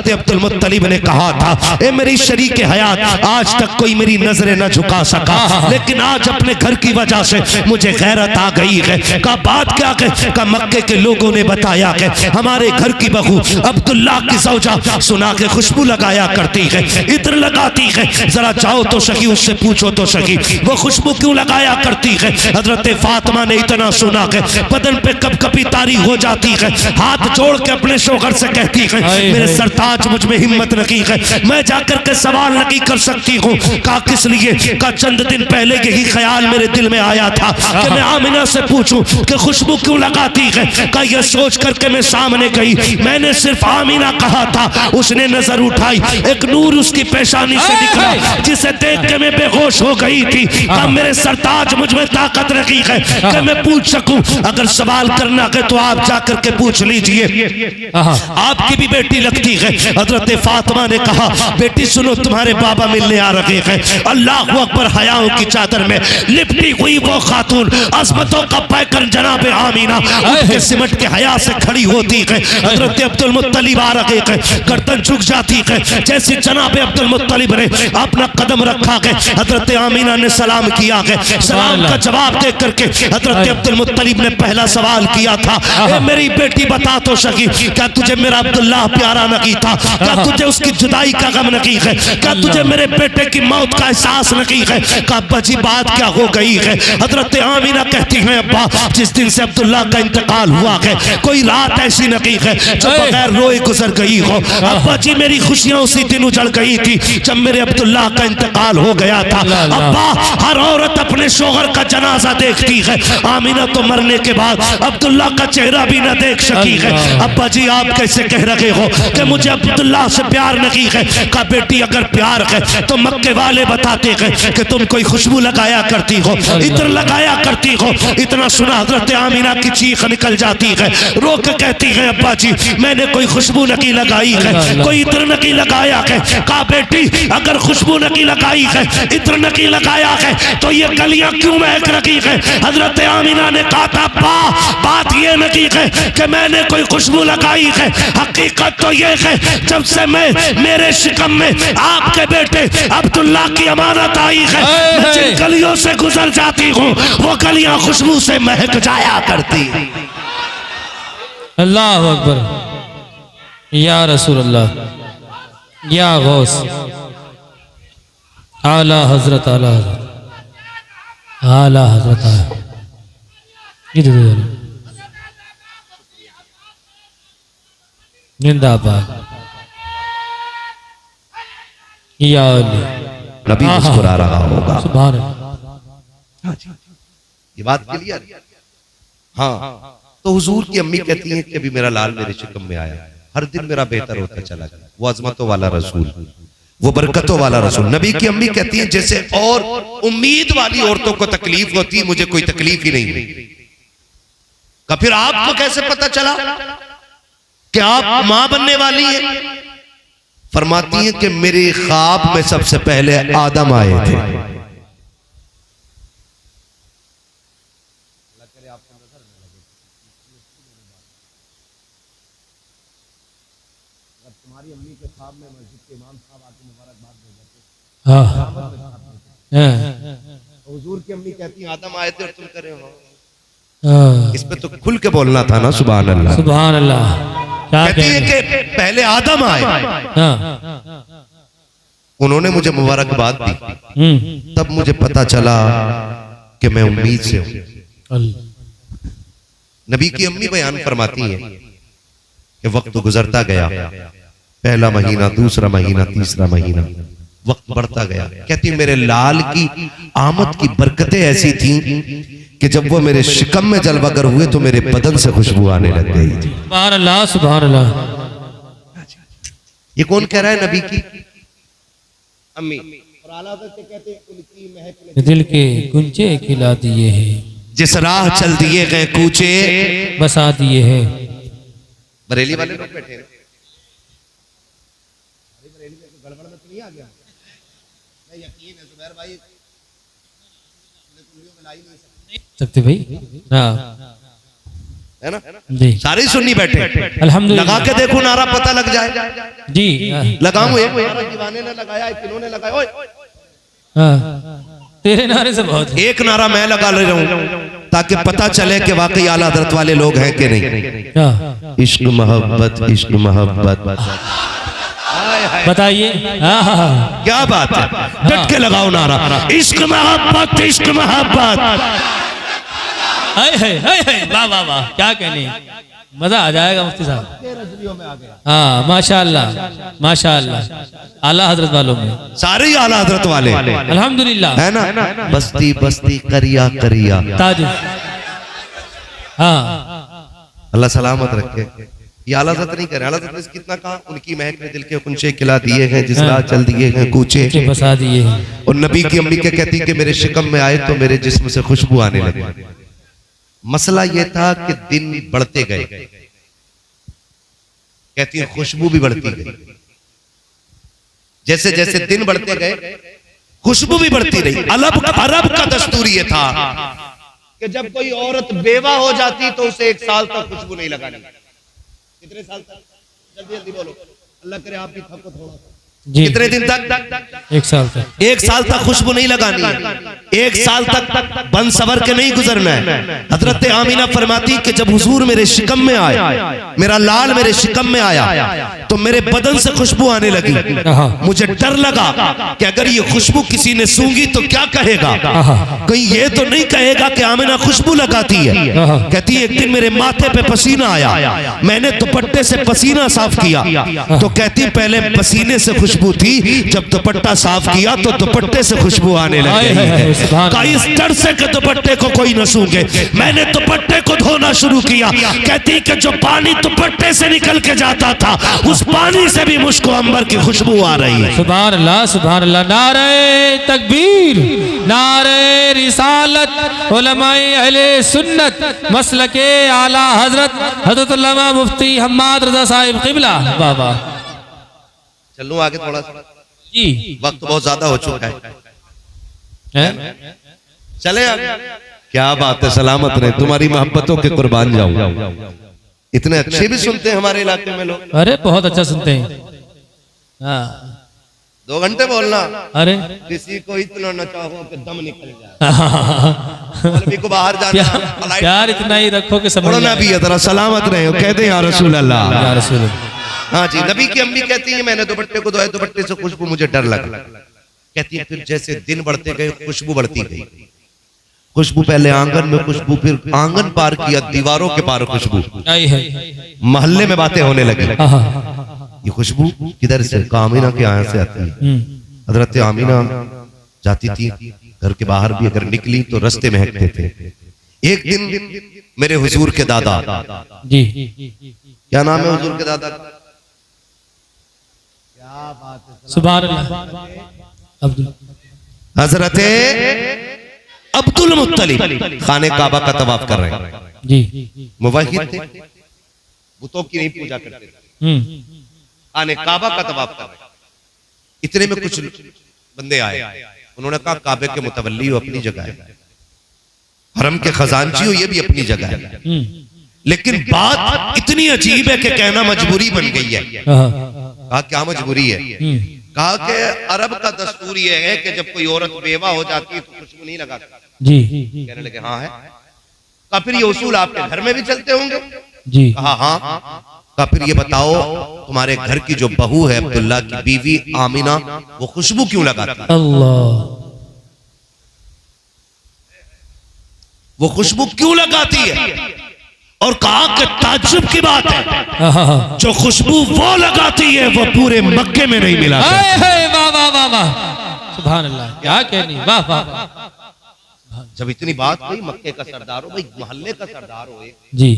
हजरत अब्दुल मुत्तलिब ने कहा था, ए मेरी शरीक हयात, आज तक कोई मेरी नजरें न झुका सका, लेकिन आज अपने घर की वजह से मुझे गैरत आ गई है। का बात क्या है? का मक्के के लोगों ने बताया है हमारे घर की बहू अब्दुल्ला की ज़ौजा सुना के खुशबू लगाया करती है, इत्र लगाती है, जरा जाओ तो सही उससे पूछो तो सही वो खुशबू क्यों लगाया करती है। हजरत फातिमा ने इतना सुना के बदन पे कपकपी तारी हो जाती है, हाथ जोड़ के अपने शोहर से कहती है, मेरे सरताज मुझ में हिम्मत नहीं है, मैं जाकर के सवाल नहीं कर सकती हूँ। का किस लिए? का चंद दिन पहले यही ख्याल मेरे दिल में आया था कि मैं आमिना से पूछूं कि खुशबू क्यों लगाती है। का यह सोच करके मैं सामने गई, मैंने सिर्फ आमिना कहा था, उसने नजर उठाई, एक नूर उसकी पेशानी से निकला जिसे देख के मैं बेहोश हो गई थी। अब मेरे सरताज मुझ में ताकत रखी है कि मैं पूछ सकूं, अगर सवाल करना है तो आप जाकर के पूछ लीजिए, आपकी भी बेटी लगती है। हजरत फातिमा ने कहा, बेटी सुनो, तुम्हारे बाबा मिलने आ रहे हैं। अल्लाह अकबर, हयाओं की चादर में लिपटी हुई वो खातून अज़मतों का पैकर जनाब आमीना उनके सिमट के हया से खड़ी होती है। हजरत अब्दुल मुत्तलिब आ रहे हैं, गर्दन झुक जाती है। जैसे जनाब अब्दुल मुत्तलिब ने अपना कदम रखा है, हजरत आमीना ने सलाम किया है। सलाम का जवाब दे करके हजरत अब्दुल मुत्तलिब ने पहला सवाल किया था, ए मेरी बेटी बता तो सही, क्या तुझे मेरा अब्दुल्लाह प्यारा नहीं था? क्या तुझे उसकी जुदाई का गम नहीं है? क्या तुझे मेरे बेटे की मौत का एहसास नहीं है? का अब्बा जी बात क्या हो गई है? हजरत आमीना कहती है, अब्बा जिस दिन से अब्दुल्लाह का इंतकाल हुआ है कोई रात ऐसी नहीं है जो बगैर रोए गुजर गई हो। अब्बा जी मेरी खुशियां उसी दिन उजड़ गई थी जब मेरे अब्दुल्लाह का इंतकाल हो गया था। अब्बा हर औरत अपने शोहर का जनाजा देखती है, आमीना तो मरने के बाद अब्दुल्लाह का चेहरा भी न देख सकी है। अब्बा जी आप कैसे कह रहे हो कि मुझे अब्दुल्लाह से प्यार नहीं है? का बेटी अगर प्यार है तो मक्के वाले बताते हैं कि तुम कोई खुशबू लगाया करती हो, इत्र लगाया करती हो। इतना सुना हजरत आमीना की चीख निकल जाती है, रो के कहती है, अब्बा जी मैंने कोई खुशबू नहीं लगाई है, कोई इत्र नहीं लगाया है। का बेटी अगर खुशबू नहीं लगाई है, इत्र नहीं लगाया है तो ये गलियां क्यों महक रही है? हजरत आमीना ने कहा था, बात ये नहीं है कि मैंने कोई खुशबू लगाई है, हकीकत तो ये है जब से मैं मेरे शिकम में आपके बेटे अब्दुल्लाह की अमानत आई है, मैं जिन गलियों से गुजर जाती हूँ वो गलियां खुशबू से महक जाया करती। अल्लाह अकबर, या रसूल अल्लाह, या गौस, आला हजरत, आला हजरत, आला हजरत, जिंदाबाद। या नबी मुस्कुरा रहा होगा। सुभान अल्लाह, ये बात क्लियर? हाँ, तो हुजूर की अम्मी कहती हैं कि अभी मेरा लाल मेरे शिकम में आया, हर दिन मेरा बेहतर होता चला गया। वो अजमतों वाला रसूल, वो बरकतों वाला रसूल। नबी की अम्मी कहती हैं जैसे और उम्मीद वाली औरतों को तकलीफ होती है, मुझे कोई तकलीफ ही नहीं हुई। का फिर आपको कैसे पता चला कि आप मां बनने वाली हैं? फरमाती हैं कि मेरे ख्वाब में सबसे पहले आदम आए थे। तुम्हारी अम्मी के ख्वाब में मस्जिद के इमाम साहब आके मुबारकबाद दे जाते, हुजूर की अम्मी कहती हैं आदम आए थे और तुम करे हो। इस पे तो खुल के बोलना था ना, सुभान अल्लाह, सुभान अल्लाह। कहती है कि पहले आदम आए, उन्होंने मुझे मुबारकबाद दी, तब मुझे पता चला कि मैं उम्मीद से हूं। नबी की अम्मी बयान फरमाती है कि वक्त गुजरता गया, पहला महीना, दूसरा महीना, तीसरा महीना, वक्त बढ़ता गया। कहती मेरे लाल की आमद की बरकतें ऐसी थीं कि जब वो मेरे शिकम में जलवागर हुए तो मेरे बदन से खुशबू आने लग गई थी। सुभान अल्लाह, सुभान अल्लाह। ये कौन कह रहा है? नबी की अम्मी। और आला हज़रत कहते हैं उनकी महक दिल के गुंजे खिला दिए हैं, जिस राह चल दिए गए कूचे बसा दिए हैं। बरेली वाले लोग बैठे हैं, गड़बड़ में तो नहीं आ गया? यकीन है जुबैर भाई, सकते भाई ना, है ना, जी सारे ही सुन्नी बैठे। अल्हम्दुलिल्लाह। लगा के देखो नारा, पता लग जाए। जी लगाऊं एक दीवाने ने लगाया, किन्होंने लगाया? ओए हाँ, तेरे नारे से बहुत है। एक नारा मैं लगा ले रहा हूं ताकि पता चले कि वाकई आला हजरत वाले लोग हैं कि नहीं। क्या इश्क मोहब्बत, इश्क मोहब्बत। बताइए। हाँ हाँ हाँ, क्या बात है, डट के लगाओ नारा, इश्क मोहब्बत, इश्क मोहब्बत। वाह वाह वाह, क्या कहने, मजा आ जाएगा मुफ्ती साहब। हाँ माशाअल्लाह माशाअल्लाह, आला हजरत वालों में सारे ही आला हजरत वाले अल्हम्दुलिल्लाह है ना। बस्ती बस्ती करिया करिया ताज। हाँ अल्लाह सलामत रखे। ये आला हजरत नहीं करे, आला हजरत ने कितना कहा, उनकी महक में दिल के कुंचे खिला दिए हैं, जिस राह चल दिए हैं कूचे बसा दिए हैं। और नबी की अम्मी के कहती कि मेरे शिकम में आए तो मेरे जिस्म से खुशबू आने लगी। मसला यह था कि दिन बढ़ते गए, कहती है खुशबू भी बढ़ती गई। जैसे जैसे दिन बढ़ते गए खुशबू भी बढ़ती रही। अरब का दस्तूर ये था कि जब कोई औरत बेवा हो जाती तो उसे 1 साल तक खुशबू नहीं लगानी। कितने साल तक? जल्दी जल्दी बोलो, अल्लाह करे आप भी थको थोड़ा। जी कितने दिन तक? 1 साल तक। 1 साल तक खुशबू नहीं लगानी है। 1 साल तक बन सवर के नहीं गुजरना है। हजरत आमीना फरमाती कि जब हुजूर मेरे शिकम में आए, मेरा लाल मेरे शिकम में आया तो मेरे बदन से खुशबू आने लगी। मुझे डर लगा कि अगर ये खुशबू किसी ने सूंघी तो क्या कहेगा, कहीं ये तो नहीं कहेगा कि आमीना खुशबू लगाती है। कहती है एक दिन मेरे माथे पे पसीना आया, मैंने दुपट्टे से पसीना साफ किया तो कहती पहले पसीने से खुशबू थी, जब दुपट्टा साफ किया तो दुपट्टे से खुशबू आने लगी। इस डर से कि दुपट्टे को कोई न सूंघे मैंने दुपट्टे को धोना शुरू किया। कहती कि जो पानी दुपट्टे से निकल के जाता था उस पानी से भी मुझको अंबर की खुशबू आ रही है। सुभान अल्लाह सुभान अल्लाह। नारे तकबीर, नारे रिसालत, उलमाए अहले सुन्नत, मसलके आला हजरत हजरत उल्लमा मुफ्ती हम्माद रज़ा साहिब क़िबला। वाह वाह। चलूं आगे थोड़ा सा जी, वक्त बहुत ज्यादा हो चुका है, चले आगे। क्या बात है, सलामत रहे, तुम्हारी मोहब्बतों के कुर्बान जाऊं। इतने अच्छे भी सुनते हैं हमारे इलाके में लोग। अरे बहुत अच्छा सुनते हैं। हाँ 2 घंटे बोलना, अरे किसी को इतना न चाहो कि दम निकल जाए। मौलवी को बाहर जाना, प्यार इतना ही रखो कि समझ पढ़ना भी है, जरा सलामत रहे हो, कहते हैं या रसूल अल्लाह। या रसूल। हाँ जी, नबी की अम्मी कहती है मैंने दुपट्टे को धोया, दुपट्टे से खुशबू मुझे डर लगा। कहती है फिर जैसे दिन बढ़ते गए खुशबू बढ़ती गई। खुशबू पहले आंगन में खुशबू, फिर आंगन पार किया, दीवारों के पार खुशबू, मोहल्ले में बातें होने लगी। ये खुशबू किधर से? आमीना के यहाँ से आती है। हजरत आमीना जाती थी घर के बाहर भी, अगर निकली तो रास्ते महकते थे। एक दिन मेरे हुजूर के दादा जी, क्या नाम है हुजूर के दादा? सुभान अल्लाह। अब्दुल, हजरत अब्दुल मुत्तलिब खाने काबा का तवाफ कर रहे हैं। जी, मुवाहिद थे, बुतों की नहीं पूजा करते थे, खाने काबा का तवाफ कर रहे हैं। इतने में कुछ बंदे आए, उन्होंने कहा काबे के मुतवल्ली हो, अपनी जगह है, हरम के खजानची हो, ये भी अपनी जगह है। लेकिन बात इतनी अजीब है कि कहना मजबूरी बन गई है। कहा क्या मजबूरी है? कहा कि अरब का दस्तूर ये है कि जब कोई औरत बेवा हो जाती है तो खुशबू नहीं लगाती। जी, कहने लगे हाँ है। कहा फिर ये उसूल आपके घर में भी चलते होंगे? जी, कहा हाँ। कहा फिर ये बताओ तुम्हारे घर की जो बहू है अब्दुल्ला की बीवी आमीना, वो खुशबू क्यों लगाती है? अल्लाह, वो खुशबू क्यों लगाती है? और कहा कि ताज्जुब की बात है, जो खुशबू वो लगाती है वो पूरे मक्के में नहीं मिला। वाह वाह वाह वाह, सुभान अल्लाह, क्या कहनी, वाह वाह। जब इतनी बात हुई, मक्के का सरदार हो भाई, मोहल्ले का सरदार हो, जी,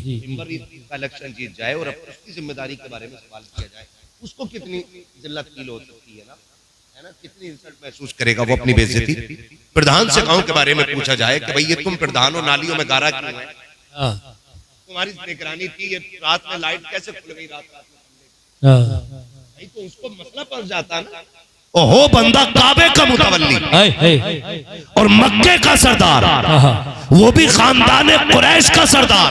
का इलेक्शन जीत जाए और अब उसकी जिम्मेदारी के बारे में सवाल किया जाए, उसको कितनी जिल्लत फील हो सकती है ना, कितनी इंसल्ट महसूस करेगा वो अपनी बेइज्जती। प्रधान से गांव के बारे में पूछा जाए कि भाई ये तुम प्रधान हो, नालियों में गारा क्यों है? तुम्हारी निगरानी थी, ये रात में लाइट कैसे खुल गई रात में? भाई तो उसको मसला पड़ जाता ना। ओहो बंदा काबे का मुतवल्ली और मक्के का सरदार, वो भी खानदान कुरैश का सरदार,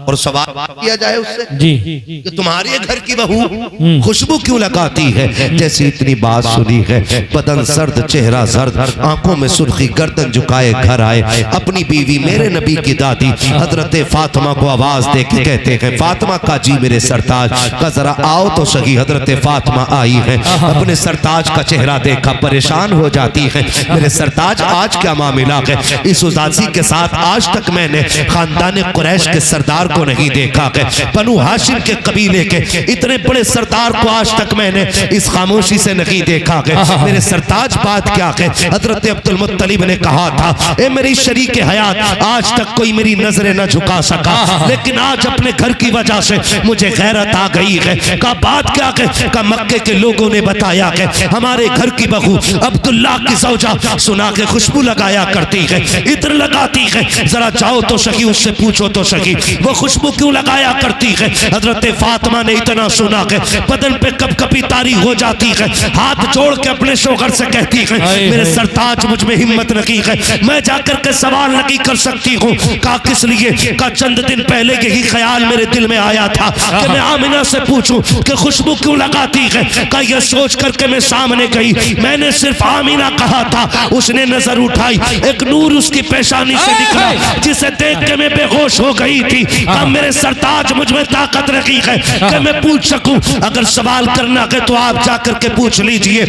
और सवाल किया जाए उससे जी कि तुम्हारे घर की बहू खुशबू क्यों लगाती है। जैसे इतनी बात सुनी है, बदन सर्द, चेहरा जर्द, आंखों में सुर्खी, गर्दन झुकाए घर आए। अपनी बीवी मेरे नबी की दादी हजरत फातिमा को आवाज दे के कहते हैं, फातिमा का जी मेरे सरताज का जरा आओ तो सही। हजरत फातिमा आई है, अपने सरताज का चेहरा देखा, परेशान हो जाती है। मेरे सरताज आज क्या मामला है। इस उदासी के साथ आज तक मैंने खानदान कुरैश के सरदार को नहीं देखा है। बनु हाशिम के कबीले के इतने बड़े सरदार को आज तक मैंने इस खामोशी से नहीं देखा है। मेरे सरताज बात क्या है। हजरत अब्दुल मुत्तलिब ने कहा था, ए मेरी शरीक हयात, आज तक कोई मेरी नजरें न झुका सका, लेकिन आज अपने घर की वजह से मुझे गैरत आ गई है। का बात क्या है। का मक्के के लोगों ने बताया है हमारे घर की बहू अब्दुल्ला की सौजा सुना के खुशबू लगाया करती है, इत्र लगाती है। जरा जाओ तो सही, उससे पूछो तो सही वो खुशबू क्यों लगाया करती है। हजरत फातिमा ने इतना सुना है, बदन पे कपकपी तारी हो जाती है, हाथ जोड़ के अपने शोहर से कहती है, मेरे सरताज मुझ में हिम्मत नहीं है, मैं जाकर के सवाल नहीं कर सकती हूँ। का किस लिए। का चंद दिन पहले यही ख्याल मेरे दिल में आया था कि मैं आमिना से पूछूं कि खुशबू क्यों लगाती है। का यह सोच करके मैं सामने गई, मैंने सिर्फ आमिना कहा था, उसने नजर उठाई, एक नूर उसकी पेशानी से निकला जिसे देख के मैं बेहोश हो गई थी। अब मेरे सरताज मुझ में ताकत रखी है कि मैं पूछ सकूं। अगर सवाल करना है तो आप जाकर के पूछ लीजिए,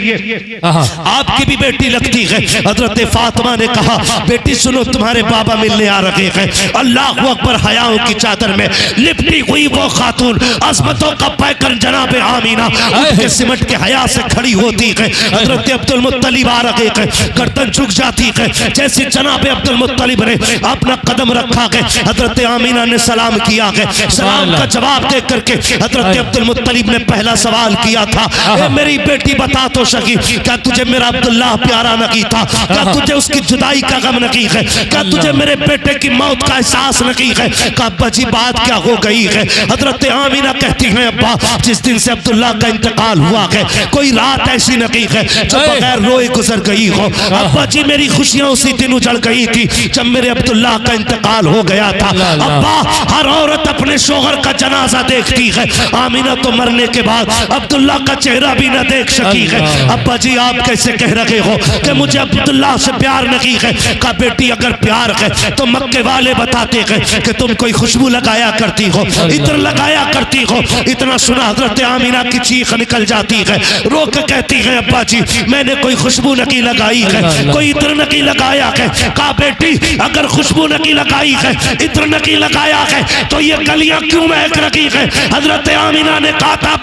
आपकी भी बेटी लगती है। हजरत फातिमा ने कहा, बेटी सुनो, तुम्हारे बाबा मिलने आ रहे हैं। अल्लाह अकबर। हयाओं की चादर में लिपटी हुई वो खातून, अजमतों का पैकर जनाब आमीना उनके सिमट के हया से खड़ी होती है। हजरत अब्दुल मुत्तलिब आ रहे हैं, गर्दन झुक जाती है। जैसे जनाब अब्दुल मुत्तलिब ने अपना कदम रखा है, हजरत आमीना ने सलाम किया है। सलाम का जवाब दे करके हजरत अब्दुल मुत्तलिब ने पहला सवाल किया था, ए मेरी बेटी बता तो सकी, क्या तुझे मेरा अब्दुल्लाह प्यारा नहीं था। क्या तुझे उसकी जुदाई का गम नहीं है। क्या तुझे मेरे बेटे की मौत का एहसास नहीं है। का अब्बा जी बात क्या हो गई है। हजरत आमीना कहती हैं, अब्बा जिस दिन से अब्दुल्लाह का इंतकाल हुआ है कोई रात ऐसी नहीं है जो बगैर रोए गुजर गई हो। अब्बा जी मेरी खुशियां उसी दिन उजड़ गई थी जब मेरे अब्दुल्लाह का इंतकाल हो गया था। अब्बा हर औरत अपने शोहर का जनाजा देखती है, आमीना तो मरने के बाद अब्दुल्लाह का चेहरा भी न देख सकी है। अब्बा जी आप कैसे कह रहे हो कि मुझे अब्दुल्लाह से प्यार नहीं है। का बेटी अगर प्यार है तो मक्के वाले बताते हैं कि तुम कोई खुशबू लगाया करती हो, इत्र लगाया करती हो। इतना सुना हजरत आमीना की चीख निकल जाती है, रो के कहती है, अब्बा जी मैंने कोई खुशबू नहीं लगाई है, कोई इत्र नहीं लगाया है। का बेटी अगर खुशबू नहीं लगाई है, इत्र नहीं लगाया है तो ये गलियां क्यों महक रही है। हजरत आमीना ने कहा था,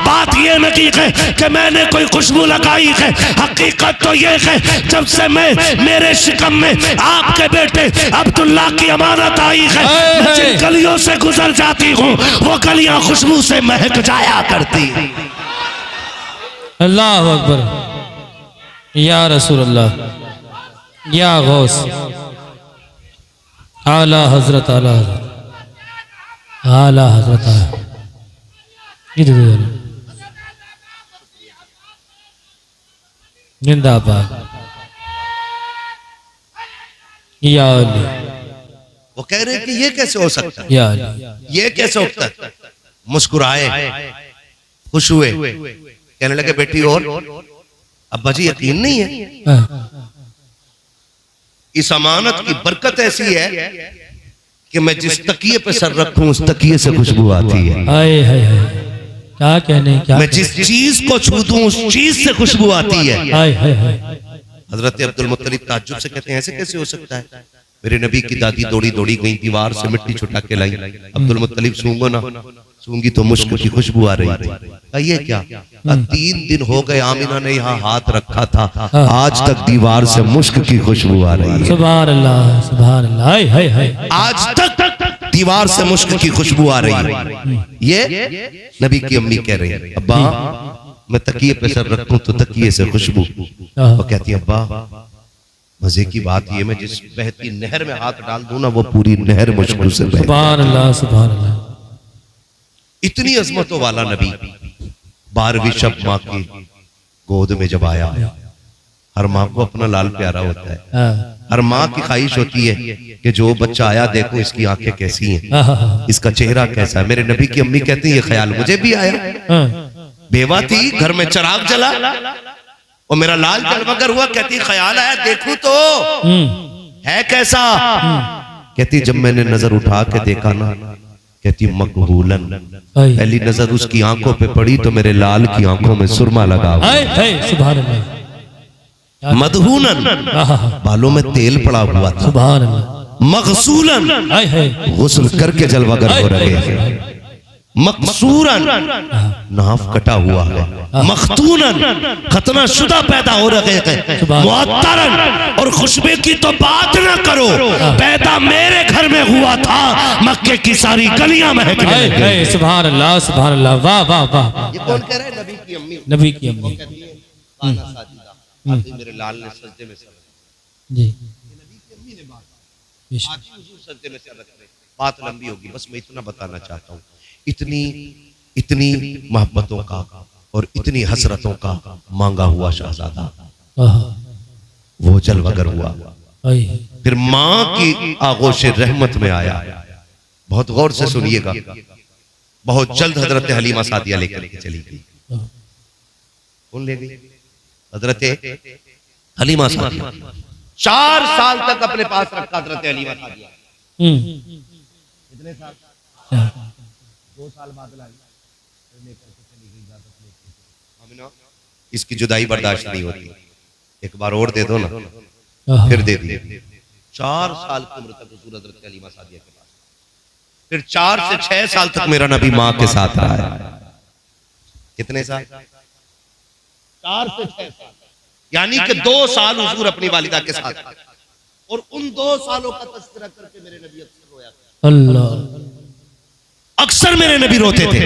बात ये नहीं है कि मैंने कोई खुशबू लगाई है, हकीकत तो ये है जब से मेरे शिकम में आपके बेटे अब्दुल्लाह की अमानत आई है, मैं जिन गलियों से गुजर जाती हूँ वो गलियां खुशबू से महक जाया करती। अल्लाह अकबर। या रसूल अल्लाह, या गौस, आला हजरत, आला हजरत, आला हजरत। जिंदाबाद। या अली। वो कह रहे कि ये कैसे हो सकता है, या अली, ये कैसे होता है। मुस्कुराए, खुश हुए, कहने लगे बेटी और अब्बा जी यकीन नहीं है, इस अमानत की बरकत ऐसी है कि मैं जिस तकिए पे सर रखूं उस तकिए से खुशबू आती है। हाय हाय हाय, क्या कहने, क्या मैं जिस चीज को छू दूं उस चीज से खुशबू आती है। हाय हाय हाय। हजरत अब्दुल मुत्तलिब ताज्जुब से कहते हैं, ऐसे कैसे हो सकता है। मेरे नबी की दादी दौड़ी दौड़ी गई, दीवार से मिट्टी छुटा के लाई। अब्दुल मुत्तलिब सूंघो ना, सूंघी तो मुश्क की खुशबू आ रही थी। ये क्या। 3 दिन हो गए आमिना ने यहाँ हाथ रखा था, आज तक दीवार से मुश्क की खुशबू आ रही है। सुभान अल्लाह, सुभान अल्लाह। हाय हाय हाय। आज तक दीवार से मुश्क की खुशबू आ रही है। ये नबी की अम्मी कह रही है, अब्बा मैं तकिए पे सर रखूं तो तकिए से खुशबू। वो कहती है, अब्बा मजे की बात ये, मैं जिस बहती नहर में हाथ डाल दूं ना वो पूरी नहर मुश्क से बहती। सुभान अल्लाह, सुभान अल्लाह। इतनी अजमतों वाला नबी 12वीं शब माँ की गोद में जब आया, हर माँ को अपना लाल प्यारा होता है। हाँ, हर माँ की ख्वाहिश होती है कि जो बच्चा आया देखो इसकी आंखें कैसी हैं, हाँ, हाँ, इसका चेहरा कैसा है। मेरे नबी की अम्मी कहती है ये ख्याल मुझे भी आया। हाँ, बेवा थी, घर में चिराग जला और मेरा लाल जलमगर हुआ। कहती ख्याल आया देखूं तो है कैसा। कहती जब मैंने नजर उठा के देखा ना, कहती मकबूलन, हाय, पहली नजर उसकी आंखों पे पड़ी तो मेरे लाल की आंखों में सुरमा लगा हुआ। हाय, हाय, सुभान अल्लाह, मदहूनन, हाँ, हाँ, हाँ, बालों में तेल पड़ा हुआ था। सुभान अल्लाह, मगसूलन, हाय, हाय, गुस्ल करके जलवागर हो रहे हैं। मकसूरन, नाफ कटा हुआ है। मखतूनन, खतना शुदा पैदा हो रहे हैं। मुअत्तरन, और खुशबू की तो बात ना करो, पैदा मेरे घर में हुआ था, मक्के की सारी गलियां महकने हाय, लगी। हाय, सुभान अल्लाह, सुभान अल्लाह, वाह वाह वाह। ये कौन कह रहा है? नबी की अम्मी। नबी की अम्मी, कहती है काना साजिदा, आती मेरे लाल ने सजदे में सर रखा। जी, नबी की अम्मी ने बात बेशक, आती हुजूर सजदे में सर रख रहे। बात लंबी होगी, बस मैं इतना बताना चाहता हूँ। इतनी मोहब्बतों का और इतनी हसरतों का मांगा हुआ शहजादा, आहा, वो जलवगर हुआ। हाय, फिर माँ की आगोश रहमत में आया। बहुत गौर से सुनिएगा। बहुत जल्द हजरत हलीमा सादिया लेकर के चली गई। कौन ले गई? हजरत हलीमा सादिया। 4 साल तक अपने पास रखा हजरत हलीमा सादिया। कितने साल? 2 साल बाद लाई, लेकर के चली गई इजाजत लेके। आमिना, इसकी जुदाई बर्दाश्त नहीं होती, एक बार और दे दो ना, आहा, फिर दे दी। 4 साल की उम्र तक हुजूर हजरत हलीमा सादिया के पास, फिर 4 से 6 साल तक मेरा नबी माँ के साथ रहा है। कितने साल? 4 से 6 साल, यानी कि 2 साल हुजूर अपनी वालिदा के साथ, और उन 2 सालों का तज़किरा करके मेरे नबी अक्सर रोया करते। अल्लाह, अक्सर मेरे नबी रोते थे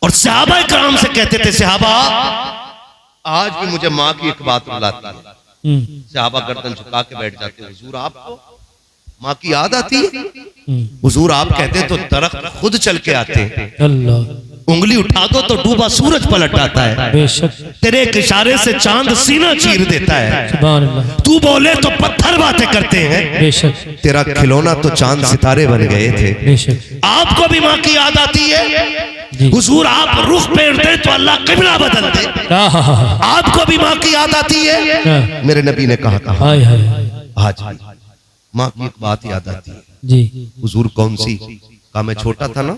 और सहाबा कराम से कहते थे, सहाबा आज भी मुझे माँ की एक बात रुलाती है। सहाबा गर्दन झुका के बैठ जाते, हुजूर आपको माँ की याद आती है? हुजूर आप कहते तो दरख्त खुद चल के आते हैं, अल्लाह, उंगली उठा दो तो डूबा सूरज पलट आता है, बेशक, तेरे एक इशारे से चांद सीना चीर देता है, सुभान अल्लाह, तू बोले तो पत्थर बातें करते हैं, बेशक, तेरा खिलौना तो चांद सितारे बन गए थे। बेशक, आपको भी माँ की याद आती है? जी, हुजूर आप रुख फेर दे तो अल्लाह किबला बदल दे। आहा, आपको भी माँ की याद आती है? हाँ, मेरे नबी ने कहा था, हाय, हाय, आज माँ की एक बात याद आती है। जी, हुजूर कौन सी? कहा मैं छोटा था ना,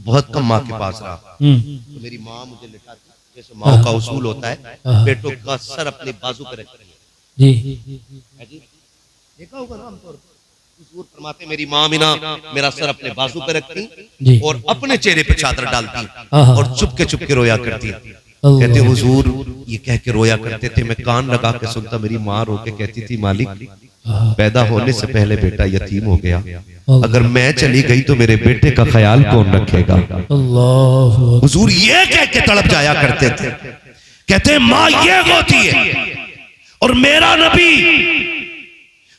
बहुत कम माँ के पास रहा, तो मेरी माँ मुझे लिटाती, जैसे माँ का उसूल होता है, बेटों का सर अपने बाजू पर रखती है। जी, देखा होगा ना आमतौर पर, हुजूर फरमाते मेरी माँ बिना मेरा सर अपने बाजू पर रखती जी, और अपने चेहरे पे चादर डालती आहा, और चुपके चुपके रोया करती। अल्लाह, कहते हुजूर ये कह के रोया करते थे, मैं कान लगा के सुनता, मेरी माँ रो के कहती थी, मालिक आहा, पैदा होने से पहले बेटा यतीम हो गया, अगर मैं चली गई तो मेरे बेटे का ख्याल कौन रखेगा? अल्लाह, हुजूर ये कह के तड़प जाया करते थे। कहते माँ ये होती है, और मेरा नबी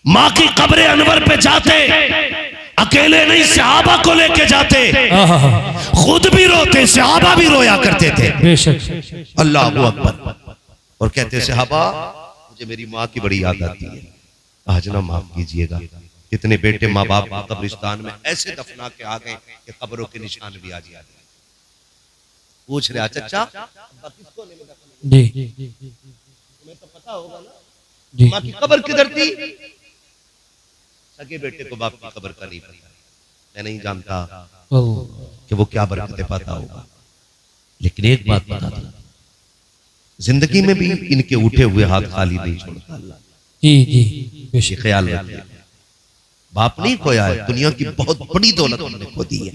माँ की कब्र अनवर पे जाते, अकेले नहीं सहाबा को लेके जाते, आहा, खुद भी रोते, सहाबा भी रोया करते थे। बेशक, अल्लाह अकबर। और कहते सहाबा मुझे मेरी माँ की बड़ी याद आती है, आज ना माफ कीजिएगा। कितने बेटे माँ बाप कब्रिस्तान में ऐसे दफना के आ गए कि कब्रों के निशान भी आज याद आए। पूछ रहे चचा किसको नहीं मिला? जी, तुम्हें तो पता होगा ना जी, माँ की कब्र किधर थी? सगे बेटे को बाप की कब्र का नहीं पता। मैं नहीं जानता कि वो क्या बरकतें पाता होगा, लेकिन एक बात बता दूं, जिंदगी में भी इनके उठे हुए हाथ खाली नहीं छोड़ता अल्लाह। जी, जी, ये बेशक, ख्याल रखिए, बाप नहीं खोया है, दुनिया की बहुत बड़ी दौलत हमने खो दी है।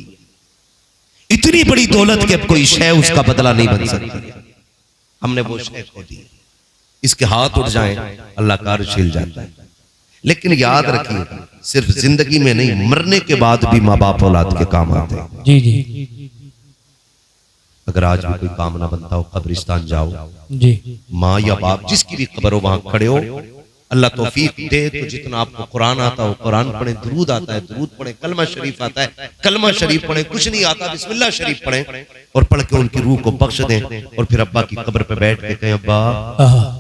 इतनी बड़ी दौलत कि अब कोई शय उसका बदला नहीं बन सकती, हमने वो शय खो दी। इसके हाथ उठ जाएं अल्लाह का अर्श हिल जाता है। लेकिन याद रखिए, सिर्फ जिंदगी में नहीं, मरने के बाद भी माँ बाप औलाद के काम आते हैं। जी, जी, अगर आज भी कोई काम ना बनता हो, कब्रिस्तान जाओ, जी, माँ या बाप जिसकी भी कब्र हो वहां खड़े हो, अल्लाह तौफीक दे तो जितना आपको कुरान आता हो कुरान पढ़े, दुरूद आता है दुरूद पढ़े, कलमा शरीफ आता है कलमा शरीफ पढ़े, कुछ नहीं आता बिस्मिल्लाह शरीफ पढ़े और पढ़ के उनकी रूह को बख्श दें और फिर अब्बा की कब्र पे बैठ के कहें अब्बा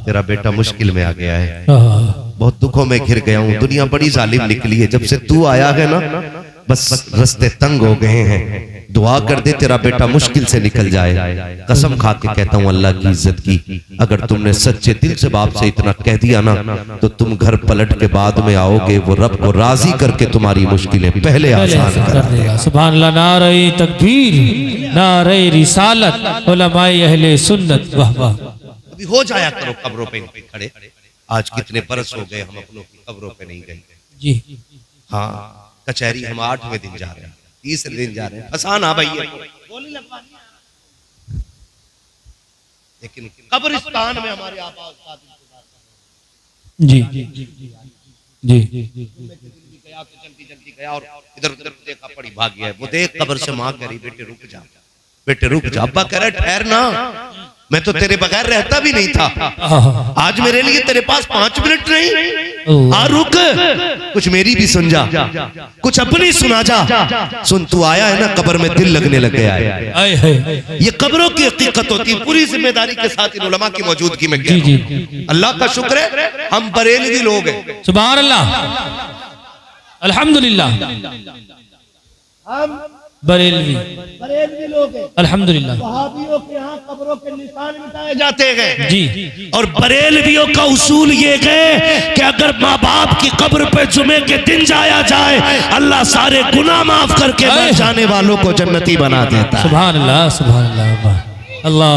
तेरा बेटा मुश्किल में आ गया है, बहुत दुखों में घिर गया हूँ, दुनिया बड़ी जालिम निकली है, जब से तू आया है ना बस रास्ते तंग हो गए हैं, दुआ कर दे तेरा बेटा मुश्किल से निकल जाए। कसम खा के कहता हूँ अल्लाह की इज्जत की, अगर तुमने सच्चे दिल से बाप से इतना कह दिया ना तो तुम घर पलट के बाद में आओगे, वो रब को राजी करके तुम्हारी मुश्किलें पहले आसान कर देगा। सुभान अल्लाह, नारे तकबीर, नारे रिसालत, उलमाए अहले सुन्नत, वाह वाह। अभी हो जाया करो कब्रों पे खड़े, आज कितने बरस हो गए हम अपनों की कब्रों पे नहीं गए जी। हाँ कचहरी हम 8वें दिन जा रहे हैं, 30 दिन जा रहे हैं, आसान आ भैया लेकिन कब्रिस्तान में हमारे आबाद जी जी गया तो जल्दी जल्दी गया और इधर उधर देखा पड़ी भाग गया, वो देख कब्र से माँ कह रही बेटे रुक जा, बेटे रुक जा, अब्बा कह रहा ठहर ना, मैं तो तेरे बगैर रहता भी नहीं था, आज मेरे लिए तेरे पास 5 मिनट नहीं, आ रुक, कुछ मेरी भी सुन जा, कुछ अपनी सुना जा, सुन तू आया है ना कब्र में दिल लगने लग गया है, ये कब्रों की हकीकत होती है, पूरी जिम्मेदारी के साथ इन उलमा की मौजूदगी में जी जी। अल्लाह का शुक्र है हम बरेलवी लोग हैं, सुभान अल्लाह, अल्हम्दुलिल्लाह, हम बरेलवी लोग हैं, अल्हम्दुलिल्लाह। वहाबियों के यहाँ कब्रों के निशान मिटाए जाते हैं जी, और बरेलवियों का उसूल ये है कि अगर माँ बाप की कब्र पे जुमे के दिन जाया जाए अल्लाह सारे गुनाह माफ करके मर जाने वालों को जन्नती बना देता है। सुभान अल्लाह, सुभान अल्लाह, अल्लाह।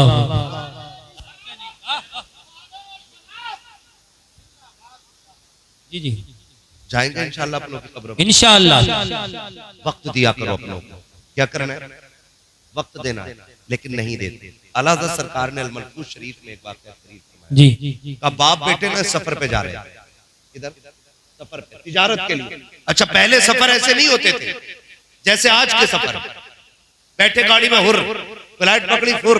जी जी, जाएंगे इंशाअल्लाह अपनों की कब्रों, इंशाअल्लाह। वक्त दिया करो अपनों को, क्या करना है वक्त देना है, लेकिन नहीं देते। आला हज़रत सरकार ने अल-मलफूज शरीफ में एक वाक़या शरीफ जी, का बाप बेटे ना सफर पे जा रहे हैं, इधर सफर पे तिजारत के लिए। अच्छा पहले सफर ऐसे नहीं होते थे जैसे आज के सफर, बैठे गाड़ी में हुर, फ्लाइट पकड़ी फुर,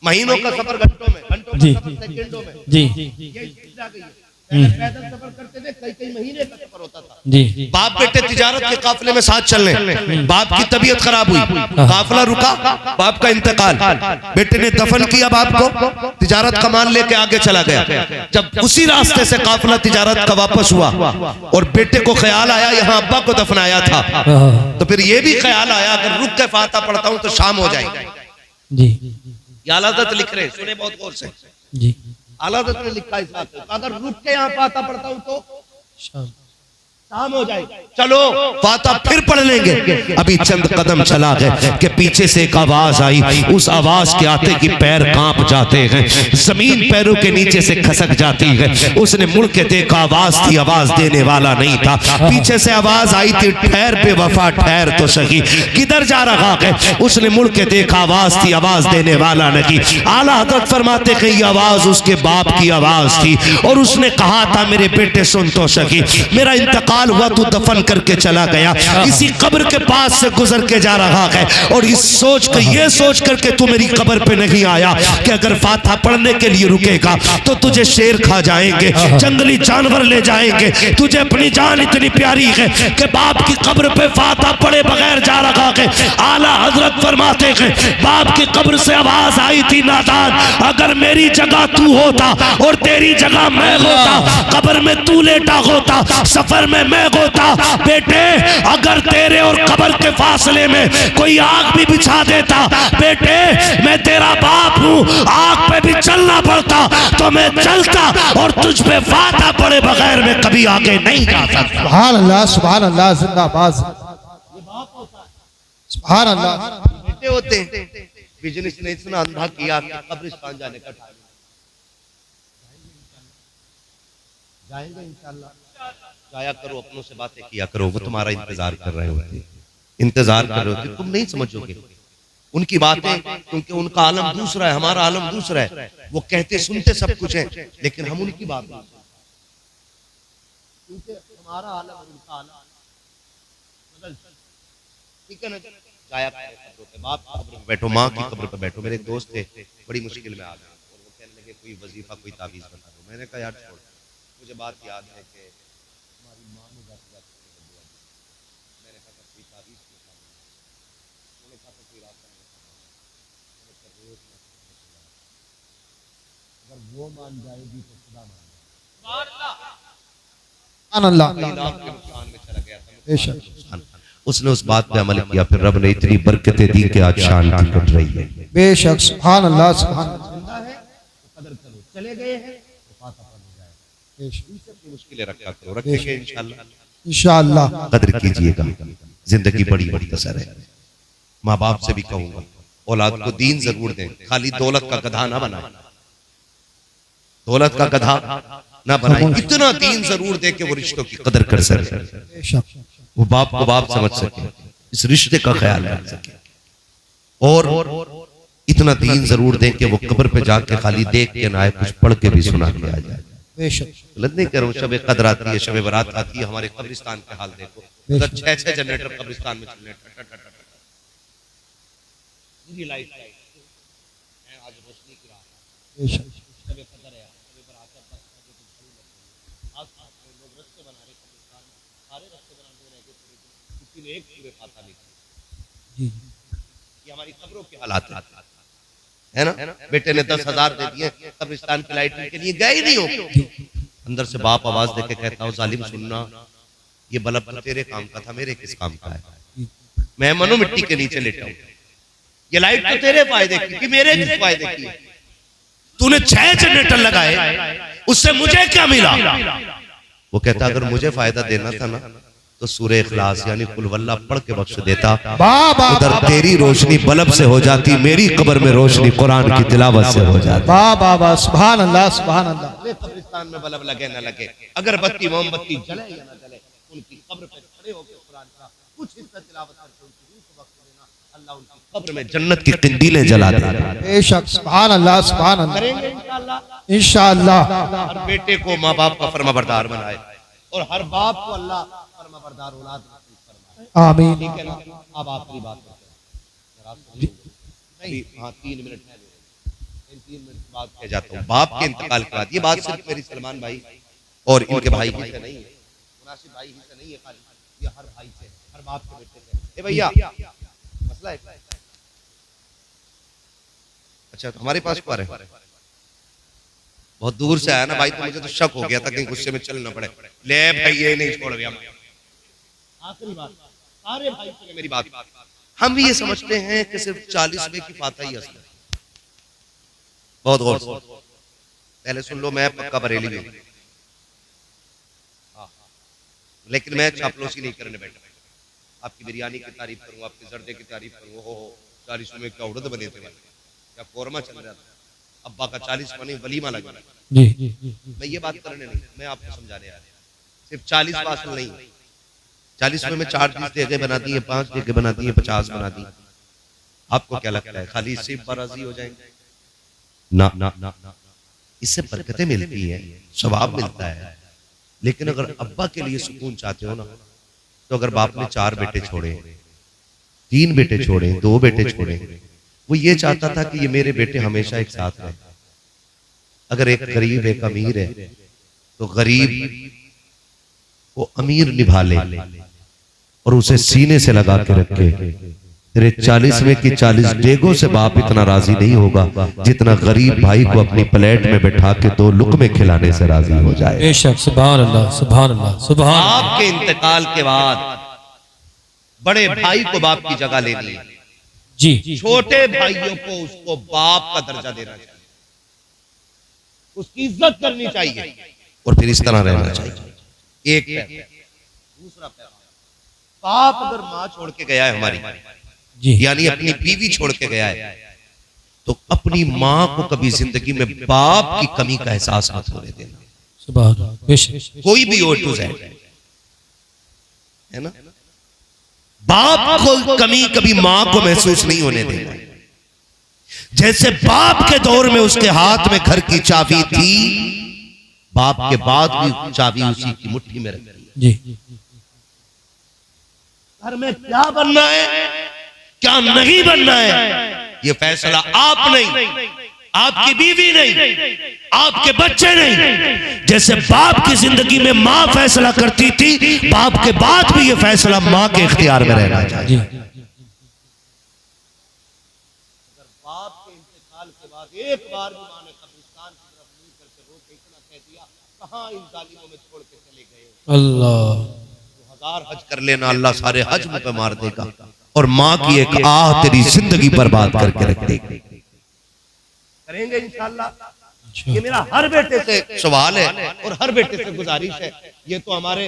महीनों का सफर घंटों में, घंटों का सफर सेकंडों में, जी पैदल सफर करते थे, कई महीने का सफर होता था। जी, बाप बेटे तिजारत के काफिले में साथ चलने, बाप की तबीयत खराब हुई, काफिला रुका, बाप का इंतकाल, बेटे ने दफन किया बाप को, तिजारत का माल लेके आगे चला गया। जब उसी रास्ते से काफिला तिजारत का वापस हुआ और बेटे को ख्याल आया यहाँ अब्बा को दफनाया था, तो फिर ये भी ख्याल आया अगर रुक के फाता पढ़ता हूँ तो शाम हो जाएगी। जी, आला हज़रत लिख रहे, सुने बहुत गौर से, जी, आला हज़रत ने लिखा इस बात को, अगर रुक के यहाँ फाता पढ़ता हूँ तो शाम हो जाएगी, चलो फाता फिर पढ़ लेंगे। अभी चंद कदम चला गए कि पीछे से एक आवाज आई, उस आवाज के आते कि पैर कांप जाते हैं, जमीन पैरों के नीचे से खसक जाती है। उसने मुड़ के देखा, आवाज थी, आवाज देने वाला नहीं था। पीछे से आवाज आई थी, ठहर पे वफा ठहर तो सही, किधर जा रहा है? उसने मुड़ के देखा, आवाज थी, आवाज देने वाला नहीं। आला हज़रत फरमाते कि ये आवाज उसके बाप की आवाज थी और उसने कहा था मेरे बेटे सुन तो सही, मेरा इंतकाल हुआ तू दफन करके चला गया, इसी कब्र के पास से गुजर के जा रहा है और इस सोच के ये सोच करके तू मेरी कब्र पे नहीं आया कि अगर फातिहा पढ़ने के लिए रुकेगा तो तुझे शेर खा जाएंगे, जंगली जानवर ले जाएंगे, तुझे अपनी जान इतनी प्यारी है कि बाप की कब्र पे फातिहा पढ़े बगैर जा रहा है। आला हजरत फरमाते हैं बाप की कब्र से आवाज आई थी, नादान अगर मेरी जगह तू होता और तेरी जगह मैं होता, कब्र में तू लेटा होता, सफर में मैं होता, बेटे अगर तेरे और कब्र के फासले में कोई आग भी बिछा देता, बेटे मैं तेरा बाप हूँ, आग पे भी चलना पड़ता तो मैं चलता और तुझ पे फातिहा पढ़े बगैर मैं कभी आगे नहीं जा सकता। सुभान अल्लाह, सुभान अल्लाह, जिंदाबाद, सुभान अल्लाह। बेटे होते हैं, बिजनेस ने इतना अंधा किया कि कब्रिस्तान जाने का टाइम जाएंगे इंशाअल्लाह। जाया करो, अपनों से बातें किया करो, वो तुम्हारा इंतजार कर रहे होते, इंतजार कर रहे होते, तुम नहीं समझोगे उनकी बातें, क्योंकि उनका आलम दूसरा है, हमारा आलम दूसरा है। वो कहते सुनते सब कुछ है लेकिन हम उनकी बात नहीं, क्योंकि हमारा आलम और उनका आलम बदल, ठीक है ना। जाया करो, बाप की कब्र पे बैठो, माँ की कब्र पे बैठो। मेरे दोस्त थे, बड़ी मुश्किल में आ गए और वो कहने लगे कोई वजीफा कोई तावीज़ बता दो। मैंने कहा यार छोड़, मुझे बात याद है कि हमारी माँ ने जाते जाते मैंने कहा था कोई तारीफ की खानी, उन्होंने कहा था कोई रास्ता नहीं, मैंने कहा रोज अगर वो मान जाएगी तो खुदा मान जाएगा। उसने उस बात पे अमल किया, फिर रब ने इतनी बरकतें दी कि आज शांति कट रही है। बेशक सुभान अल्लाह सुभान अल्लाह। कदर करो, चले गए हैं तो फाता पड़ जाए। बेशक अपनी मुश्किलें रखा करो, रखेंगे इंशाअल्लाह। इंशाअल्लाह कदर कीजिएगा, जिंदगी बड़ी मुख्तसर है। माँ बाप से भी कहूंगा औलाद को दीन जरूर दें, खाली दौलत का गधा ना बनाए, दौलत का गधा ना बनाए, इतना दीन जरूर दे कि वो रिश्तों की कदर कर सके, बेशक वो बाप को बाप समझ सके, इस रिश्ते का ख्याल रख सके, और इतना दीन जरूर दें कि वो कब्र पे जाके खाली देख के ना आए, कुछ पढ़ के भी सुना के आ जाए। बेशक गलत नहीं करूं, शब कदर आती है, शब बारात आती है, हमारे कब्रिस्तान के हाल देखो, उधर 6-6 जनरेटर कब्रिस्तान में चलने, लाइट आज रोशनी की रात, बेशक शब कदर है, शब बारात है, आज लोग रस्ते बना रहे कब्रिस्तान में, सारे रस्ते बनाते रह गए, किसी ने एक पूरे फाता लिखा। जी ये हमारी खबरों के हालात है ना। बेटे ने 10,000 दे दिए कब्रिस्तान की लाइटिंग के लिए, गए ही नहीं हो। अंदर से बाप आवाज देके कहता हूँ जालिम सुनना, ये बल्ब तो तेरे काम का था, मेरे किस काम का है? मैं मनो मिट्टी के नीचे लेटा हूँ, ये लाइट तो तेरे फायदे की थी, मेरे किस फायदे की? तूने 6 जनरेटर लगाए, उससे मुझे क्या मिला? वो कहता अगर मुझे फायदा देना था ना तो सूरह इखलास यानी कुल वल्लाह पढ़ के बख्श देता, उधर तेरी रोशनी बल्ब से हो जाती, मेरी कब्र में रोशनी कुरान की तिलावत से हो जाती। वाह वाह वाह सुभान अल्लाह सुभान अल्लाह। कब्रिस्तान में बल्ब लगे न लगे, अगरबत्ती मोमबत्ती जले या न जले, उनकी कब्र पे खड़े होकर कुरान का कुछ हिस्सा तिलावत करके उनकी रूह को बख्श देना, अल्लाह उनकी कब्र में जन्नत की कंदीलें जला देगा। बेशक सुभान अल्लाह सुभान अल्लाह। करेंगे इंशाअल्लाह। इंशाअल्लाह हर बेटे को माँ बाप का फरमाबरदार बनाए और हर बाप को अल्लाह फरमाबरदार औलाद नसीब फरमाए। आमीन। ठीक है ना। अब आखिरी बात करते हैं, हाँ 3 मिनट, इन 3 मिनट बाद कह जाता हूँ बाप के इंतकाल के बाद, ये बात सिर्फ मेरी सलमान भाई और इनके भाई ही से नहीं है, मुनासिब भाई ही से नहीं है खाली, ये हर भाई से, हर बाप के बेटे से। ए भैया मसला है, अच्छा तो हमारे पास क्यों आ रहे हैं? बहुत दूर से आया ना भाई, तो मुझे तो शक हो गया था कहीं गुस्से में चल ना पड़े। ले भाई ये नहीं छोड़ दिया। आखिरी बात, सारे भाई से मेरी बात, हम भी ये समझते हैं कि सिर्फ 40वें की फाता ही असली। बहुत गौर से पहले सुन लो, मैं पक्का बरेली हूं, लेकिन मैं चापलूसी नहीं करने बैठा। आपकी बिरयानी की तारीफ करूं, आपके जर्दे की तारीफ करूं, हो 40 में क्या उड़द बने थे, क्या कोरमा चल रहा था, अब्बा का 40 बने वलीमा लगा। जी मैं ये बात करने नहीं, मैं आपको समझाने आ रहा हूं, सिर्फ 40 पास नहीं, 40 में 4 चीज देखे बना दी है, 5 देखे बना दी है, 50 बना दी। आपको क्या लगता है खाली सिर्फ बाराजी हो जाएंगे? ना ना ना, इससे बरकतें मिलती है, सवाब मिलता है। लेकिन अगर अब्बा के लिए सुकून चाहते हो ना, तो अगर बाप ने 4 बेटे छोड़े, 3 बेटे छोड़े, 2 बेटे छोड़े, वो ये चाहता था कि ये मेरे बेटे हमेशा एक साथ रहे। अगर एक गरीब एक अमीर है तो गरीब को अमीर निभा ले और उसे सीने से लगा के रखे। तेरे 40वें की 40 डेगों से बाप इतना राजी नहीं होगा जितना गरीब भाई को अपनी प्लेट में बैठा के 2 लुकमे खिलाने से राजी हो जाए। बेशक सुभान अल्लाह सुभान अल्लाह सुभान। बाप के इंतकाल के बाद बड़े भाई को बाप की जगह लेनी है, जी छोटे भाइयों को उसको बाप का दर्जा देना चाहिए, उसकी इज्जत करनी चाहिए और फिर इस तरह रहना चाहिए। एक दूसरा बाप अगर माँ छोड़ के गया है हमारी, जी यानी अपनी बीवी छोड़ के गया है, तो अपनी माँ को कभी जिंदगी में बाप की कमी का एहसास मत होने देना। सुभान अल्लाह। बेशक कोई भी हो टू जेड है ना, बाप को कमी कभी माँ को महसूस नहीं होने देना। जैसे बाप के दौर में उसके हाथ में घर की चाबी थी, बाप के बाद भी चाबी उसी की मुट्ठी में रखी है। जी घर में क्या बनना है क्या नहीं बनना है, ये फैसला आप नहीं आपकी बीवी नहीं, आपके बच्चे नहीं। जैसे बाप की जिंदगी में माँ फैसला करती थी, बाप के बाद भी ये फैसला माँ के इख्तियार में रहना चाहिए। बाप के इंतकाल के बाद एक बार भी मां ने कब्रिस्तान की तरफ मुंह करके रो के इतना कह दिया, कहां इन जालिमों में छोड़ के चले गए। अल्लाह, 1000 हज कर लेना, अल्लाह सारे हज मुंह पे मार देगा और माँ की एक आह तेरी जिंदगी बर्बाद करके रख देगी। करेंगे इंशाअल्लाह। ये मेरा हर बेटे से सवाल है और हर बेटे से गुजारिश है। ये तो हमारे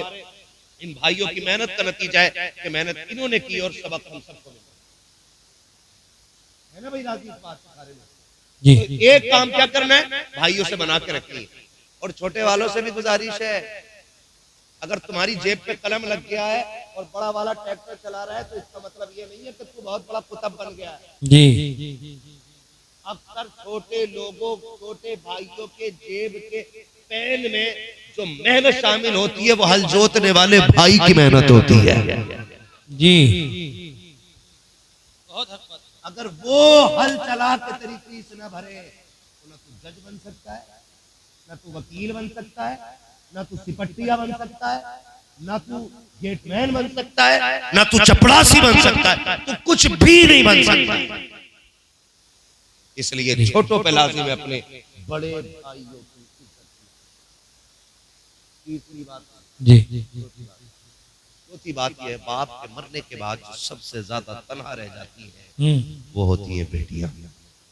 इन भाइयों की मेहनत का नतीजा है कि मेहनत इन्होंने की और सबक हम सबको मिला है ना भाई। राजी इस बात के बारे में जी, तो एक काम क्या करना है, भाइयों से बना के रखिए। और छोटे वालों से भी गुजारिश है, अगर तुम्हारी जेब पे कलम लग गया है और बड़ा वाला ट्रैक्टर चला रहा है तो इसका मतलब ये नहीं है कि तू बहुत बड़ा कुतब बन गया है। जी, अक्सर छोटे लोगों, छोटे भाइयों के जेब के पेन में जो मेहनत शामिल होती है वो हल जोतने वाले भाई की मेहनत होती है। जी, अगर वो हल चला के तेरी फीस न भरे तो ना तू जज बन सकता है, ना तू वकील बन सकता है, ना तू सिपट्टिया बन सकता है, ना तू गेटमैन बन सकता है, ना तू चपड़ासी बन सकता है, तू कुछ भी नहीं बन सकता। इसलिए छोटों पे लाजिम है अपने बड़े भाइयों की इज्जत करना। तीसरी बात, जी, चौथी बात यह है, बाप के मरने के बाद जो सबसे ज्यादा तन्हा रह जाती है वो होती है बेटियां।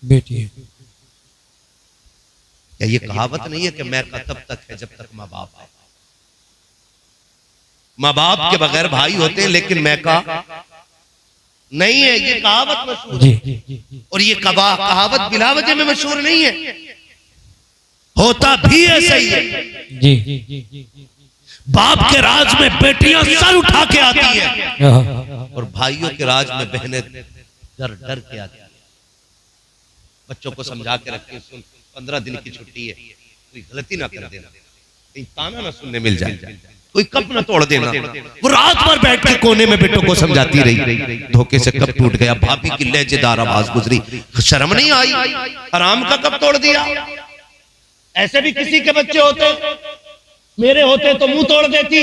बेटी, क्या ये कहावत नहीं है कि मैं का तब तक है जब तक माँ बाप है। माँ बाप के बगैर भाई होते हैं लेकिन मैं का नहीं है, ये कहावत मशहूर है। और ये कहावत बिला वजह में मशहूर नहीं है, होता भी ऐसा ही है। जी, बाप के राज में बेटियां सर उठा के आती है और भाइयों के राज में बहनें डर डर के आती है। बच्चों को समझा के रखे, सुन 15 दिन की छुट्टी है, कोई गलती ना कर देना, कहीं ताना ना सुनने मिल जाए, कोई कप ना तोड़ देना। वो रात भर बैठ के कोने में बेटों को समझाती रही, धोखे से कप टूट गया, भाभी की लहजेदार आवाज गुजरी, शर्म नहीं आई, आराम का कप तोड़ दिया। ऐसे भी किसी के बच्चे होते, मेरे होते तो मुंह तोड़ देती।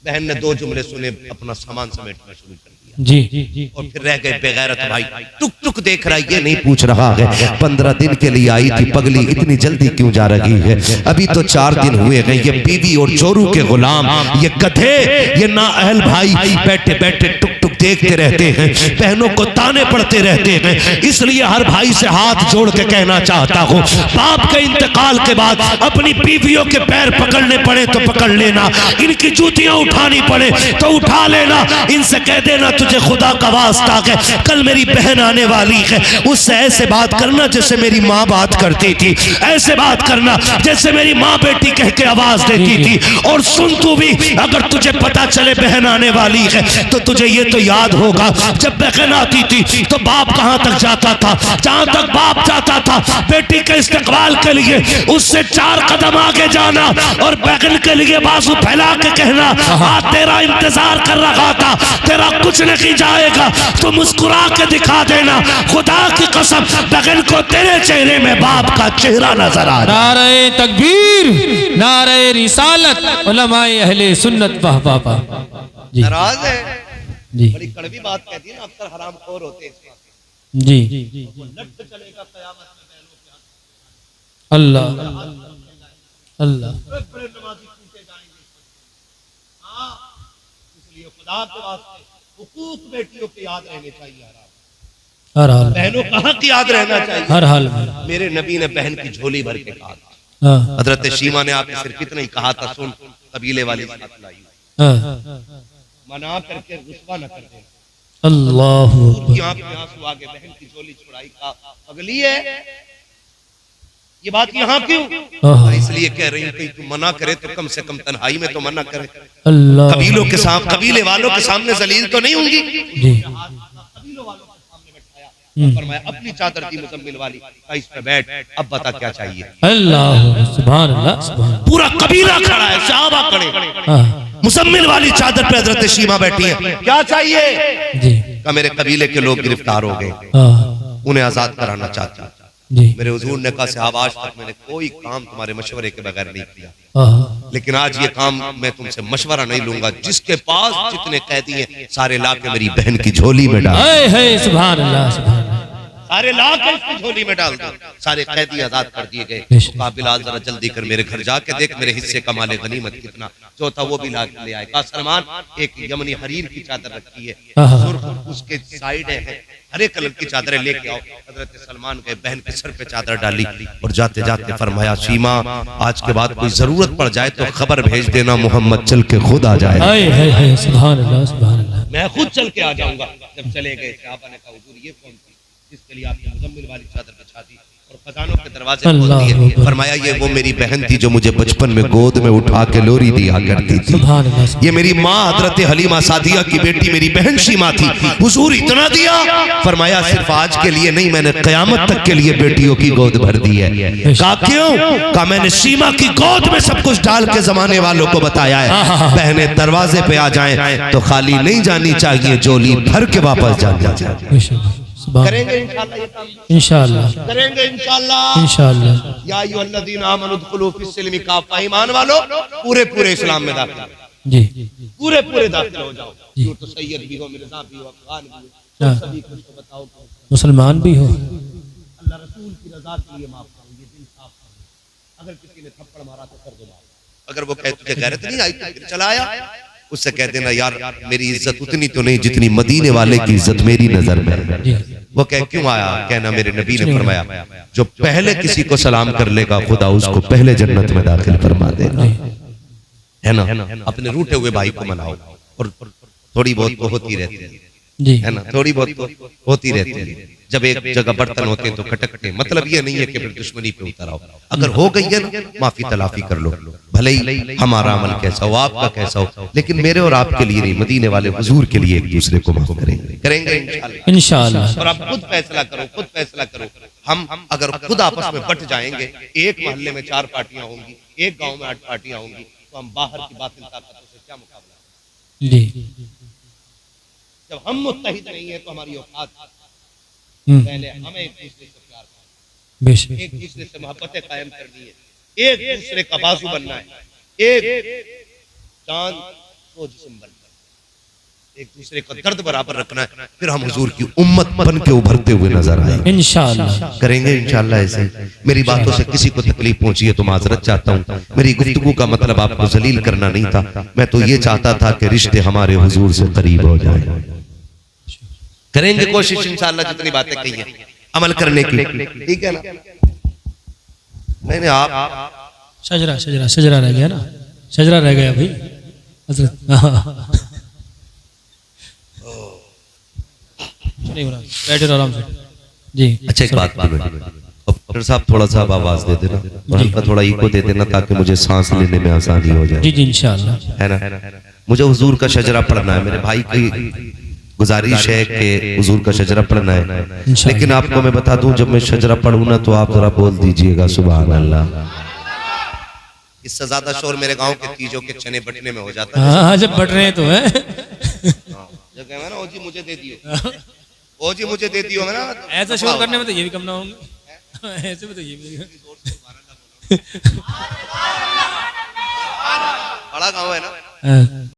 बहन ने 2 जुमले सुने, अपना सामान समेटना शुरू कर दिया। जी, और फिर रह गए बेगैरत भाई, टुक टुक देख रहा है, ये नहीं पूछ रहा है 15 दिन के लिए आई थी पगली, इतनी जल्दी क्यों जा रही है, अभी तो 4 दिन हुए हैं। ये बीवी और चोरू के गुलाम, ये गधे, ये नाअहल भाई बैठे बैठे टुक टुक देखते रहते हैं, बहनों को ताने पड़ते रहते हैं। इसलिए हर भाई से हाथ जोड़ के कहना चाहता हूँ, बाप के इंतकाल के बाद अपनी बीवियों के पैर पकड़ने पड़े तो पकड़ लेना, इनकी जूतियां उठानी पड़े तो उठा लेना, इनसे कह देना तुझे खुदा का वास्ता है, कल मेरी बहन आने वाली है, उससे ऐसे बात करना जैसे मेरी माँ बात करती थी, ऐसे बात करना जैसे मेरी माँ बेटी कह के आवाज देती थी। और सुन तू भी, अगर तुझे पता चले बहन आने वाली है तो तुझे ये तो याद होगा, जब बहन आती थी तो बाप कहां तक जाता था, जहां तक बाप जाता था बेटी के इस्तकबाल के लिए उससे 4 कदम आगे जाना और बहन के लिए बाजू फैला के कहना, हाँ तेरा इंतजार कर रहा था, तेरा कुछ नहीं जाएगा, तो मुस्कुरा के दिखा देना, खुदा की कसम बहन को तेरे चेहरे में बाप का चेहरा नजर आ रहा। नारे तकबीर, नारे रिसालत, उलमाए अहले सुन्नत, वाह वाह वाह। जी, नाराज है, जी, बड़ी कड़वी बात कहती है ना, अक्सर हरामखोर होते हैं। जी, लट चलेगा कयामत में बहनों के हाथ, अल्लाह अल्लाह, बड़े नमाजी टूटे जाएंगे। हाँ, इसलिए खुदा के वास्ते हुकूक बेटियों पे याद रहने चाहिए, हर हाल, बहनों का हक याद रहना चाहिए। हर हाल में। मेरे नबी ने बहन की झोली भर के कहा था, हाँ, हजरत शीमा ने आके सिर्फ इतना ही कहा था, सुन कबीले वाली साथ लाई, हाँ, मना करके रुस्वा न कर दे। अल्लाह की आंख में आंसू आ गए, बहन की झोली छुड़ाई का अगली है। ये बात यहाँ क्यों? इसलिए कह रही हूँ कहीं तू मना करे तो कम से कम तन्हाई में तो मना करे। अल्लाह, कबीलों के सामने, कबीले वालों के सामने जलील तो नहीं होंगी। जी, कबीलों वालों के सामने बैठाया, फरमाया अपनी चादर थी मुजम्मिल वाली, इस पे बैठ, अब बता क्या चाहिए। अल्लाह, सुभान अल्लाह, सुभान, पूरा कबीला खड़ा है, सहाबा खड़े, हाँ, मुजम्मिल वाली चादर पे हजरत शीमा बैठी है। क्या चाहिए? जी, का मेरे कबीले के लोग गिरफ्तार हो गए, हाँ, उन्हें आजाद कराना चाहती हूं। जी। मेरे हुजूर ने कहा साहब आज तक मैंने कोई काम तुम्हारे मशवरे के बगैर नहीं किया, हाँ। लेकिन आज ये काम मैं तुमसे मशवरा नहीं लूंगा। जिसके पास जितने कैदी हैं सारे ला के मेरी बहन की झोली में डाल, हाय हाय सुभान अल्लाह सुभान अल्लाह। सारे ला के उसकी झोली में डाल दो। सारे कैदी आजाद कर दिए गए। बेशक। कहा बिलाल जरा जल्दी कर मेरे घर जाके देख मेरे हिस्से का माले गनीमत कितना। जो था वो भी ला के ले आए। कहा सलमान एक यमनी हरीर की चादर रखी है, हाँ। सुर्ख उसके साइड है, हरे कलर की चादरें लेके आओ। हजरत सलमान के बहन के सर पे चादर डाली और जाते जाते फरमाया सीमा आज के बाद कोई जरूरत पड़ जाए तो खबर भेज देना, मोहम्मद चल के खुद आ जाए। हाय हाय हाय सुभान अल्लाह सुभान अल्लाह। मैं खुद चल के आ जाऊंगा। जब चले गए सहाबा ने कहा हुजूर ये कौन थी जिसके लिए आपने मुजम्मिल वाली चादर बिछा दी और खजानों के दरवाजे खोल अल्लाह दिए? अकबर। फरमाया ये वो मेरी बहन थी जो मुझे बचपन में गोद में उठा के लोरी दिया करती थी। सुभान अल्लाह। ये मेरी माँ हजरत हलीमा सादिया की बेटी मेरी बहन शीमा थी। हुजूर इतना दिया? फरमाया सिर्फ आज के लिए नहीं, मैंने कयामत तक के लिए बेटियों की गोद भर दी है। कहा क्यों? कहा मैंने शीमा की गोद में सब कुछ डाल के जमाने वालों को बताया है बहनें दरवाजे पे आ जाएं तो खाली नहीं जानी चाहिए, झोली भर के वापस जानी चाहिए। बेशक सुभान। करेंगे इंशाअल्लाह, ये काम इंशाअल्लाह करेंगे इंशाअल्लाह। इंशाअल्लाह। या अय्युहल्लज़ीना आमनु दुखुलू फिस्सिल्मि काफ़ा, ईमान वालों पूरे पूरे इस्लाम में दाखिल, जी पूरे पूरे दाखिल हो जाओ। यूं तो सैयद भी हो, मिर्जा भी हो, अफगान भी हो, हाँ। सभी कुछ तो बताओ कि मुसलमान भी हो। अल्लाह रसूल की रजा के लिए माफ करो, ये दिल साफ करो। अगर किसी ने थप्पड़ मारा तो कर दो माफ। अगर वो कहे तुझे गैरत नहीं आई तो फिर चला आया, उससे कह देना यार मेरी इज्जत उतनी तो नहीं जितनी मदीने वाले की इज्जत मेरी नजर में है। जी वो कह क्यों आया? कहना मेरे नबी ने फरमाया जो पहले किसी को सलाम कर लेगा खुदा उसको पहले जन्नत में दाखिल फरमा देगा, है ना। अपने रूठे हुए भाई को मनाओ और थोड़ी बहुत तो होती रहती है, जी है ना, थोड़ी बहुत तो होती रहती है। जब एक जगह बर्तन होते हैं तो खटकते, मतलब ये नहीं है कि फिर दुश्मनी पे उतर आओ। अगर हो गई है ना माफी तलाफी कर लो, भले ही हमारा अमल कैसा हो आपका कैसा हो, लेकिन मेरे और आपके लिए नहीं, मदीने वाले हुजूर के लिए एक दूसरे को माफ करेंगे इंशाअल्लाह। इंशाअल्लाह। और आप खुद फैसला करो, खुद फैसला करो। हम अगर खुद आपस में बट जाएंगे, एक मोहल्ले में 4 पार्टियां होंगी, एक गांव में 8 पार्टियां होंगी, तो हम बाहर की बातिल ताकतों से क्या मुकाबला? जी जब हम मुत्तहिद नहीं है तो हमारी औकात, पहले हमें एक दूसरे से प्यार करना, बेशक एक दूसरे से मोहब्बतें कायम करनी है, एक दूसरे का बाजू बनना है, एक चांद को जिस्म बनकर एक दूसरे का दर्द बराबर रखना है, फिर हम हुजूर की उम्मत बन के उभरते हुए नजर आएंगे। इंशाअल्लाह करेंगे इंशाअल्लाह ऐसे। मेरी बातों से किसी को तकलीफ पहुंची है तो माजरत चाहता हूँ। मेरी गुफ्तगू का मतलब आपको जलील करना नहीं था, मैं तो ये चाहता था कि रिश्ते हमारे हुजूर से करीब हो जाए। करेंगे कोशिश इंशाअल्लाह जितनी बातें कही हैं अमल करने की, ठीक है ना। नहीं आप शजरा शजरा शजरा रह गया ना, शजरा रह गया भाई हजरत। नहीं हो रहा, बैठे रहो आराम से जी। अच्छा एक बात बोलो डॉक्टर साहब, थोड़ा सा आवाज दे देना और हल्का थोड़ा इको दे देना ताकि मुझे सांस लेने में आसानी हो जाए। जी जी इंशाअल्लाह। है ना। मुझे हुजूर का शजरा पढ़ना है, मेरे भाई की गुजारिश है कि हुजूर का शजरा पढ़ना है, लेकिन आपको मैं बता दूं जब मैं शजरा पढ़ूं ना तो आप जरा बोल दीजिएगा सुभान अल्लाह। इससे ज्यादा शोर मेरे गांव के तीजों के चने बटने में हो जाता है। हाँ जब बट रहे तो है। जब कहे ना ओ जी मुझे दे दियो, ओ जी मुझे दे दियो, है ना। ऐसा शोर करने में तो ये भी कम ना होंगे, ऐसे में तो ये भी बड़ा गांव है ना। हाँ।